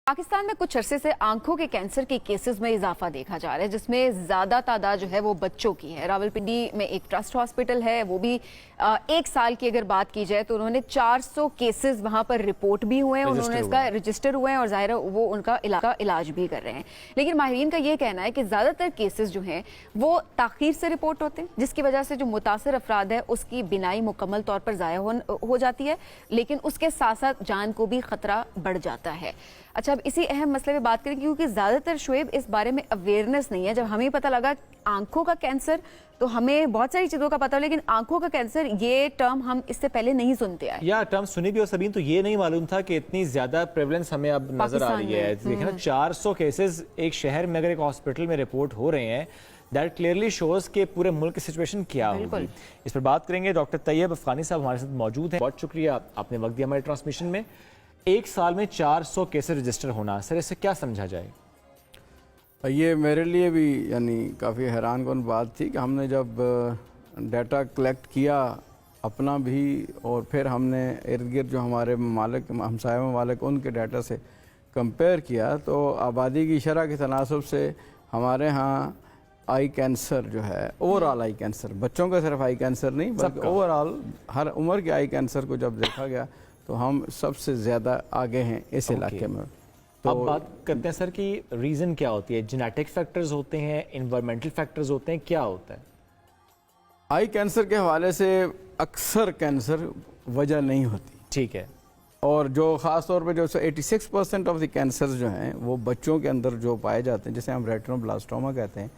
पाकिस्तान में कुछ अरसे से आंखों के कैंसर के केसेस में इजाफा देखा जा रहा है, जिसमें ज्यादा तादाद जो है वो बच्चों की है। रावलपिंडी में एक ट्रस्ट हॉस्पिटल है, वो भी एक साल की अगर बात की जाए तो उन्होंने 400 केसेस वहां पर रिपोर्ट भी हुए हैं, उन्होंने इसका रजिस्टर हुए हैं और जाहिर है वो उनका इलाज भी कर रहे हैं। लेकिन माहिरीन का ये कहना है कि ज्यादातर केसेस जो हैं वो ताखीर से रिपोर्ट होते हैं, जिसकी वजह से जो मुतासर अफराद है उसकी बिनाई मुकम्मल तौर पर ज़ाया हो जाती है, लेकिन उसके साथ साथ जान को भी खतरा बढ़ जाता है। अच्छा, अब इसी अहम मसले पे बात करें, क्योंकि ज़्यादातर शुएब इस बारे में अवेयरनेस नहीं है। जब हमें पता लगा आंखों का कैंसर, तो हमें बहुत सारी चीज़ों का पता, लेकिन आंखों का कैंसर ये टर्म हम इससे पहले नहीं सुनते आए। या टर्म सुनी भी हो सबीन, तो ये नहीं मालूम था कि इतनी ज़्यादा प्रेवलेंस हमें अब नजर आ रही है। देखिए ना, 400 केसेस एक शहर में अगर एक हॉस्पिटल में रिपोर्ट हो रहे हैं, दैट क्लियरली शोज के पूरे मुल्क की सिचुएशन क्या होगी। इस पर बात करेंगे। डॉक्टर तैयब अफगानी साहब हमारे साथ मौजूद हैं। बहुत शुक्रिया, आपने वक्त दिया हमारे ट्रांसमिशन में। एक साल में 400 केसेस रजिस्टर होना, सर इससे क्या समझा जाए? ये मेरे लिए भी यानी काफ़ी हैरान कौन बात थी कि हमने जब डाटा कलेक्ट किया अपना भी, और फिर हमने इर्द गिर्द जो हमारे ममालिक हमसाया ममालिक उनके डाटा से कंपेयर किया, तो आबादी की शरह के तनासब से हमारे यहाँ आई कैंसर जो है, ओवरऑल आई कैंसर, बच्चों का सिर्फ आई कैंसर नहीं बल्कि ओवरऑल हर उम्र के आई कैंसर को जब देखा गया तो हम सबसे ज़्यादा आगे हैं इस इलाके में। तो अब बात करते हैं सर कि रीज़न क्या होती है? जेनेटिक फैक्टर्स होते हैं, इन्वायरमेंटल फैक्टर्स होते हैं, क्या होता है? आई कैंसर के हवाले से अक्सर कैंसर वजह नहीं होती, ठीक है, और जो ख़ास तौर पे जो 86% ऑफ द कैंसर जो हैं वो बच्चों के अंदर जो पाए जाते हैं, जिसे हम रेटिनोब्लास्टोमा कहते हैं,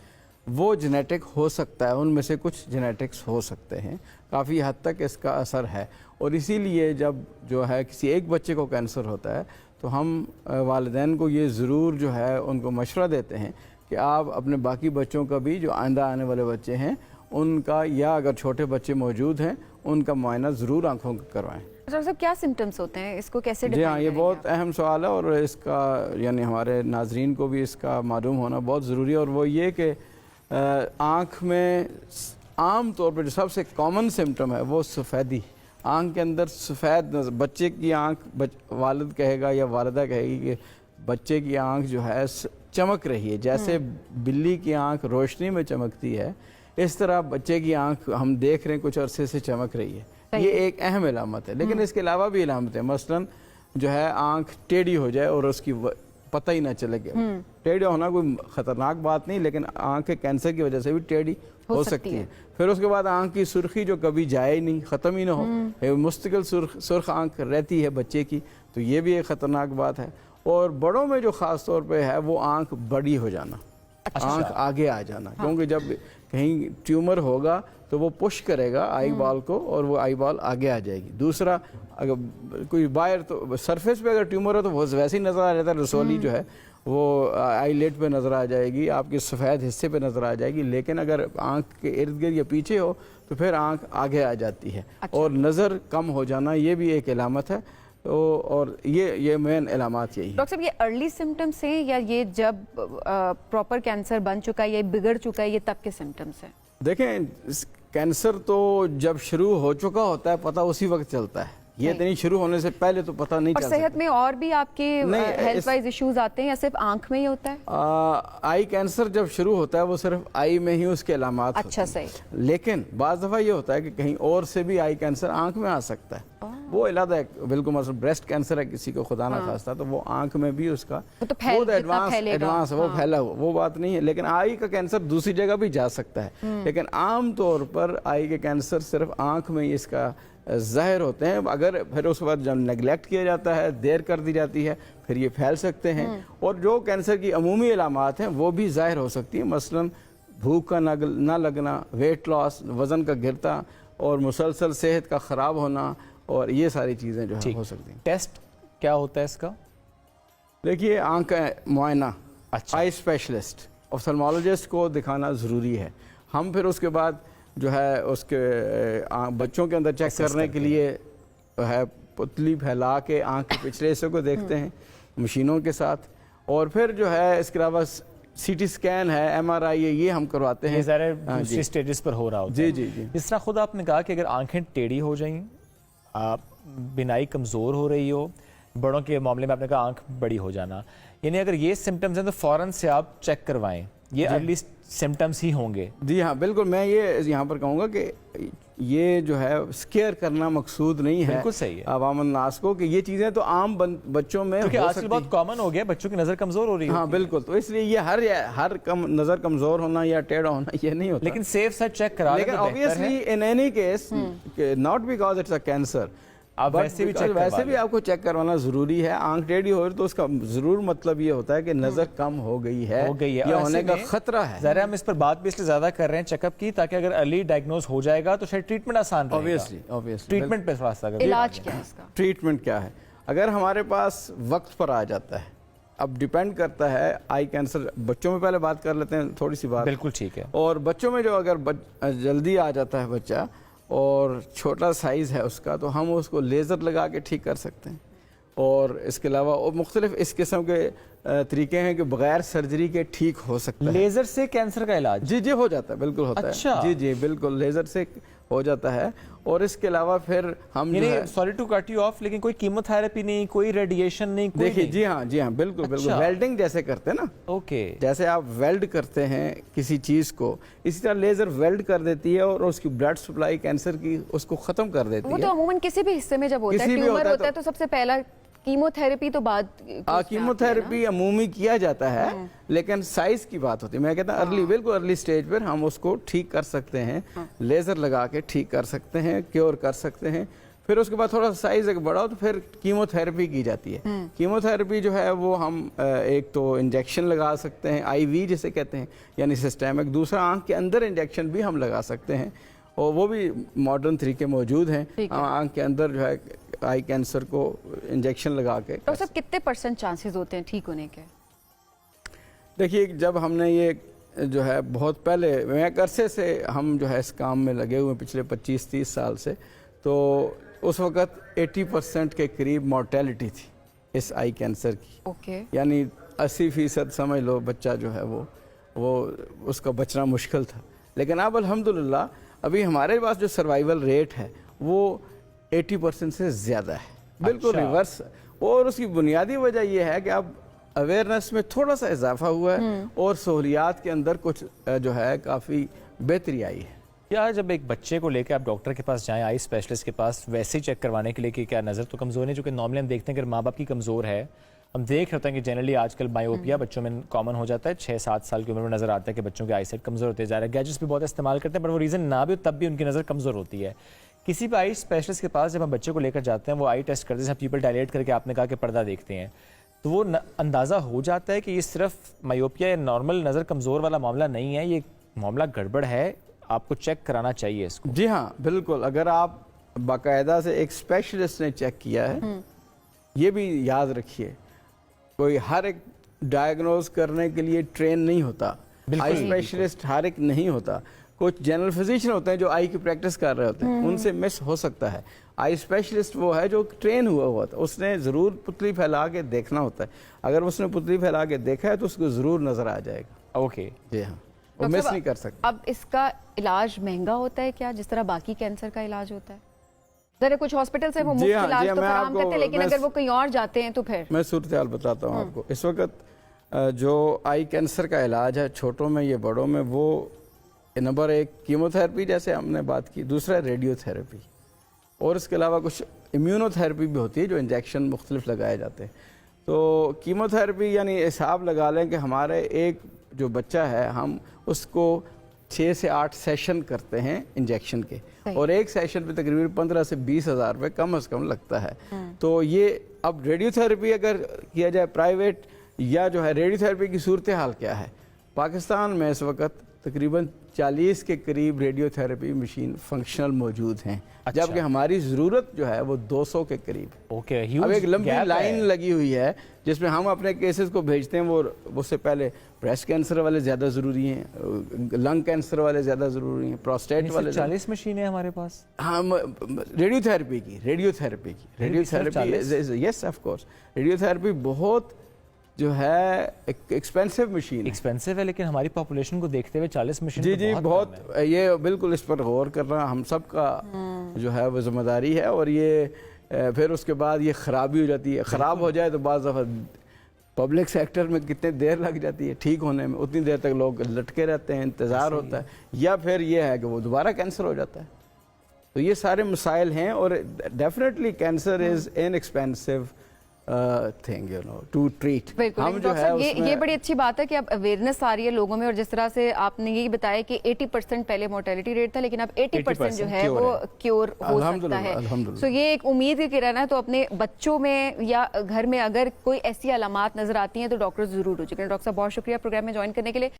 वो जेनेटिक हो सकता है, उनमें से कुछ जेनेटिक्स हो सकते हैं, काफ़ी हद तक इसका असर है। और इसीलिए जब जो है किसी एक बच्चे को कैंसर होता है तो हम वालिदैन को ये ज़रूर जो है उनको मशवरा देते हैं कि आप अपने बाकी बच्चों का भी, जो आइंदा आने वाले बच्चे हैं उनका, या अगर छोटे बच्चे मौजूद हैं उनका मुआयना ज़रूर आँखों का करवाएँ। डॉक्टर साहब, क्या सिम्टम्स होते हैं, इसको कैसे? जी हाँ, ये बहुत अहम सवाल है और इसका यानी हमारे नाजरीन को भी इसका मालूम होना बहुत ज़रूरी है। और वो ये कि आँख में आम तौर पर जो सबसे कॉमन सिम्टम है वो सफ़ेदी, आँख के अंदर सफ़ेद बच्चे की आँख, वालिद कहेगा या वालिदा कहेगी कि बच्चे की आँख जो है चमक रही है, जैसे बिल्ली की आँख रोशनी में चमकती है, इस तरह बच्चे की आँख हम देख रहे हैं कुछ अरसे से चमक रही है। ये एक अहम इलामत है, लेकिन इसके अलावा भी इलामत है। मसलन जो है आँख टेढ़ी हो जाए और उसकी पता ही ना चले गया। टेढ़ी होना कोई ख़तरनाक बात नहीं, लेकिन आँख के कैंसर की वजह से भी टेढ़ी हो सकती है। फिर उसके बाद आँख की सुर्खी जो कभी जाए ही नहीं, ख़त्म ही ना हो, मुस्तकिल सुर्ख आँख रहती है बच्चे की, तो ये भी एक ख़तरनाक बात है। और बड़ों में जो ख़ास तौर पे है वो आँख बड़ी हो जाना, आँख आगे आ जाना, क्योंकि जब कहीं ट्यूमर होगा तो वो पुश करेगा आई बॉल को और वो आई बॉल आगे आ जाएगी। दूसरा, अगर कोई बाहर तो सरफेस पे अगर ट्यूमर है तो वो वैसे ही नज़र आ जाता है, रसोली जो है वो आई लेट पे नज़र आ जाएगी, आपके सफ़ेद हिस्से पे नज़र आ जाएगी। लेकिन अगर आँख के इर्द गिर्द या पीछे हो तो फिर आँख आगे आ जाती है। और नज़र कम हो जाना ये भी एक इलामत है। तो और ये मेन इलामात यही है। डॉक्टर साहब, ये अर्ली सिम्टम्स हैं या ये जब प्रॉपर कैंसर बन चुका है, ये बिगड़ चुका है, ये तब के सिम्टम्स हैं? देखें, कैंसर तो जब शुरू हो चुका होता है पता उसी वक्त चलता है, ये नहीं शुरू होने से पहले तो पता नहीं चलता। सेहत में और भी आपके हेल्थ वाइज इश्यूज आते हैं या सिर्फ आंख में ही होता है? आई कैंसर जब शुरू होता है वो सिर्फ आई में ही उसके अलामात अच्छा, सही। लेकिन बाज़ दफ़ा ये होता है कि कहीं और से भी आई कैंसर आंख में आ सकता है, वो इलादा है। बिल्कुल, मतलब ब्रेस्ट कैंसर है किसी को, खुदा ना खास्ता, तो वो आंख में भी उसका एडवांस वो फैला हुआ, वो बात नहीं है। लेकिन आई का कैंसर दूसरी जगह भी जा सकता है, लेकिन आम तौर पर आई के कैंसर सिर्फ आंख में ही इसका ज़ाहिर होते हैं। अगर फिर उसके बाद जब नेगलेक्ट किया जाता है, देर कर दी जाती है, फिर ये फैल सकते हैं। और जो कैंसर की अमूमी इलामात हैं वो भी ज़ाहिर हो सकती है, मसलन भूख का ना लगना, वेट लॉस, वज़न का गिरता और मुसलसल सेहत का ख़राब होना, और ये सारी चीज़ें जो है हो सकती हैं। टेस्ट क्या होता है इसका? देखिए, आँख का मुआयना, आई स्पेशलिस्ट, ऑफ्थल्मोलॉजिस्ट को दिखाना ज़रूरी है। हम फिर उसके बाद जो है उसके बच्चों के अंदर चेक करने के लिए है पुतली फैला के आँख के पिछले हिस्से को देखते हैं मशीनों के साथ, और फिर जो है इसके अलावा सीटी स्कैन है, MRI है, ये हम करवाते हैं। दूसरी स्टेजेस पर हो रहा होता है। जी। जिस तरह खुद आपने कहा कि अगर आंखें टेढ़ी हो जाएं, बिनाई कमज़ोर हो रही हो, बड़ों के मामले में आपने कहा आंख बड़ी हो जाना, यानी अगर ये सिम्टम्स हैं तो फ़ौरन से आप चेक करवाएं, ये अर्ली सिम्टम्स ही होंगे। जी हाँ बिल्कुल, मैं ये यहाँ पर कहूँगा कि ये जो है स्केयर करना मकसूद नहीं है, बिल्कुल सही है, अवाम नास को, कि ये चीज़ें तो आम बच्चों में क्योंकि हो आजकल सकती बहुत कॉमन हो गया, बच्चों की नज़र कमज़ोर हो रही है। हाँ बिल्कुल, तो इसलिए ये हर नज़र कमज़ोर होना या टेढ़ा होना ये नहीं होता, लेकिन सेफ साइड चेक करा लें लेकिन तो बेहतर है। Obviously in any case not because it's a cancer, आप वैसे भी चेक वैसे भी आपको चेक करवाना जरूरी है। आंख टेढ़ी हो तो उसका जरूर मतलब ये होता है कि नजर कम हो गई है या होने का खतरा है। ज़रा हम इस पर बात भी इसलिए ज्यादा कर रहे हैं चेकअप की, ताकि अगर अर्ली डायग्नोज हो जाएगा तो शायद ट्रीटमेंट आसान रहेगा। ऑब्वियसली ट्रीटमेंट पे थोड़ा सा इलाज क्या है इसका? ट्रीटमेंट क्या है, अगर हमारे पास वक्त पर आ जाता है, अब डिपेंड करता है आई कैंसर, बच्चों में पहले बात कर लेते हैं थोड़ी सी बात। बिल्कुल ठीक है। और बच्चों में जो अगर जल्दी आ जाता है बच्चा और छोटा साइज़ है उसका, तो हम उसको लेज़र लगा के ठीक कर सकते हैं। और इसके अलावा और मुख्तलिफ इस किस्म के तरीके हैं कि बगैर सर्जरी के ठीक हो सकता है। लेज़र से कैंसर का इलाज? जी जी हो जाता है, बिल्कुल होता अच्छा। है। जी बिल्कुल लेज़र से हो जाता है। और इसके अलावा फिर हम sorry to cut you off, लेकिन कोई कीमोथेरेपी नहीं, कोई रेडिएशन नहीं, कोई देखिए नहीं। जी हाँ बिल्कुल अच्छा। बिल्कुल वेल्डिंग जैसे करते हैं ना, ओके, जैसे आप वेल्ड करते हैं किसी चीज़ को, इसी तरह लेज़र वेल्ड कर देती है और उसकी ब्लड सप्लाई कैंसर की उसको ख़त्म कर देती वो है। तो अमूमन किसी भी हिस्से में जब होता है, किसी भी ट्यूमर होता है तो सबसे पहला कीमोथेरेपी तो बाद कीमोथेरेपी अमूमी किया जाता है, लेकिन साइज की बात होती है। मैं कहता हूँ अर्ली, बिल्कुल अर्ली स्टेज पर हम उसको ठीक कर सकते हैं, लेज़र लगा के ठीक कर सकते हैं, क्योर कर सकते हैं। फिर उसके बाद थोड़ा साइज अगर बड़ा हो तो फिर कीमोथेरेपी की जाती है। कीमोथेरेपी जो है वो हम एक तो इंजेक्शन लगा सकते हैं, आईवी जिसे कहते हैं, यानी सिस्टेमिक। दूसरा आंख के अंदर इंजेक्शन भी हम लगा सकते हैं, और वो भी मॉडर्न तरीके मौजूद हैं। आंख के अंदर जो है आई कैंसर को इंजेक्शन लगा के। तो सब कितने % चांसेस होते हैं ठीक होने के? देखिए जब हमने ये जो है बहुत पहले, मैं एक अरसे से हम जो है इस काम में लगे हुए पिछले 25-30 साल से, तो उस वक़्त 80% के करीब मॉर्टेलिटी थी इस आई कैंसर की। ओके। यानी 80% समझ लो बच्चा जो है वो उसका बचना मुश्किल था। लेकिन अब अल्हम्दुलिल्लाह अभी हमारे पास जो सर्वाइवल रेट है वो 80% से ज़्यादा है, बिल्कुल रिवर्स। और उसकी बुनियादी वजह यह है कि अब अवेयरनेस में थोड़ा सा इजाफा हुआ है और सहूलियात के अंदर कुछ जो है काफ़ी बेहतरी आई है। या जब एक बच्चे को लेकर आप डॉक्टर के पास जाएं, आई स्पेशलिस्ट के पास, वैसे ही चेक करवाने के लिए कि क्या नज़र तो कमज़ोर नहीं, चूँकि नॉर्मली हम देखते हैं कि माँ बाप की कमज़ोर है, हम देख रहे हैं कि जनरली आजकल मायोपिया बच्चों में कॉमन हो जाता है, 6-7 साल की उम्र में नज़र आता है कि बच्चों की आई साइट कमज़ोर होते जा रहा है। गैजेट्स भी बहुत इस्तेमाल करते हैं, पर वो रीज़न ना भी हो तब भी उनकी नज़र कमज़ोर होती है। किसी भी आई स्पेशलिस्ट के पास जब हम बच्चे को लेकर जाते हैं, वो आई टेस्ट करते हैं, पीपल डायलेट करके आपने कहा कि पर्दा देखते हैं, तो वो अंदाज़ा हो जाता है कि ये सिर्फ मायोपिया या नॉर्मल नज़र कमज़ोर वाला मामला नहीं है, ये मामला गड़बड़ है, आपको चेक कराना चाहिए इसको। जी हाँ बिल्कुल, अगर आप बाकायदा से एक स्पेशलिस्ट ने चेक किया है, ये भी याद रखिए, कोई हर एक डायग्नोज करने के लिए ट्रेन नहीं होता, आई स्पेशलिस्ट हर एक नहीं होता। कुछ जनरल फिजिशियन होते हैं जो आई की प्रैक्टिस कर रहे होते हैं, उनसे मिस हो सकता है। आई स्पेशलिस्ट वो है जो ट्रेन हुआ होता है, उसने ज़रूर पुतली फैला के देखना होता है। अगर उसने पुतली फैला के देखा है तो उसको ज़रूर नज़र आ जाएगा। ओके, जी हाँ, वो मिस नहीं कर सकता। अब इसका इलाज महंगा होता है क्या, जिस तरह बाकी कैंसर का इलाज होता है? जरा कुछ हॉस्पिटल से वो मुफ्त इलाज तो फराहम करते हैं, लेकिन अगर वो कहीं और जाते हैं तो फिर? मैं सूरत हाल बताता हूँ आपको। इस वक्त जो आई कैंसर का इलाज है, छोटों में या बड़ों में, वो नंबर 1 कीमोथेरेपी जैसे हमने बात की, दूसरा रेडियोथेरेपी, और इसके अलावा कुछ इम्यूनोथेरेपी भी होती है जो इंजेक्शन मुख्तलिफ लगाए जाते हैं। तो कीमोथेरेपी यानी हिसाब लगा लें कि हमारे एक जो बच्चा है हम उसको 6 से 8 सेशन करते हैं इंजेक्शन के, और एक सेशन पे तकरीबन 15 से 20 हज़ार रुपये कम से कम लगता है। तो ये अब रेडियोथेरेपी अगर किया जाए प्राइवेट या जो है, रेडियोथेरेपी की सूरत हाल क्या है पाकिस्तान में इस वक्त? तकरीबन 40 के करीब रेडियोथेरेपी मशीन फंक्शनल मौजूद हैं। अच्छा। जबकि हमारी ज़रूरत जो है वो 200 के करीब। ओके, अब एक लंबी लाइन लगी हुई है जिसमें हम अपने केसेस को भेजते हैं, वो उससे पहले ब्रेस्ट कैंसर वाले ज़्यादा ज़रूरी हैं, लंग कैंसर वाले ज़्यादा ज़रूरी हैं, प्रोस्टेट वाले। 40 मशीनें हमारे पास? हाँ, radiotherapy yes of course. Radiotherapy बहुत जो है एक्सपेंसिव मशीन, एक्सपेंसिव है, लेकिन हमारी पॉपुलेशन को देखते हुए 40 मशीन जी बहुत, ये बिल्कुल इस पर गौर करना हम सब का जो है वो जिम्मेदारी है। और ये फिर उसके बाद ये ख़राबी हो जाती है। ख़राब हो जाए तो बाज़ दफ़ा पब्लिक सेक्टर में कितने देर लग जाती है ठीक होने में, उतनी देर तक लोग लटके रहते हैं, इंतज़ार होता है, या फिर ये है कि वो दोबारा कैंसर हो जाता है। तो ये सारे मसाइल हैं और definitely cancer is inexpensive thing you know to treat. बिल्कुल हम जो डॉक्टर है साहब, ये बड़ी अच्छी बात है कि अब अवेयरनेस आ रही है लोगों में, और जिस तरह से आपने यही बताया कि 80% पहले मोर्टेलिटी रेट था, लेकिन अब 80% जो है वो क्योर हो सकता है। सो ये एक उम्मीद की किरण है। तो अपने बच्चों में या घर में अगर कोई ऐसी अलामात नजर आती हैं तो डॉक्टर जरूर रुचि करें। डॉक्टर साहब बहुत शुक्रिया प्रोग्राम में ज्वाइन करने के लिए।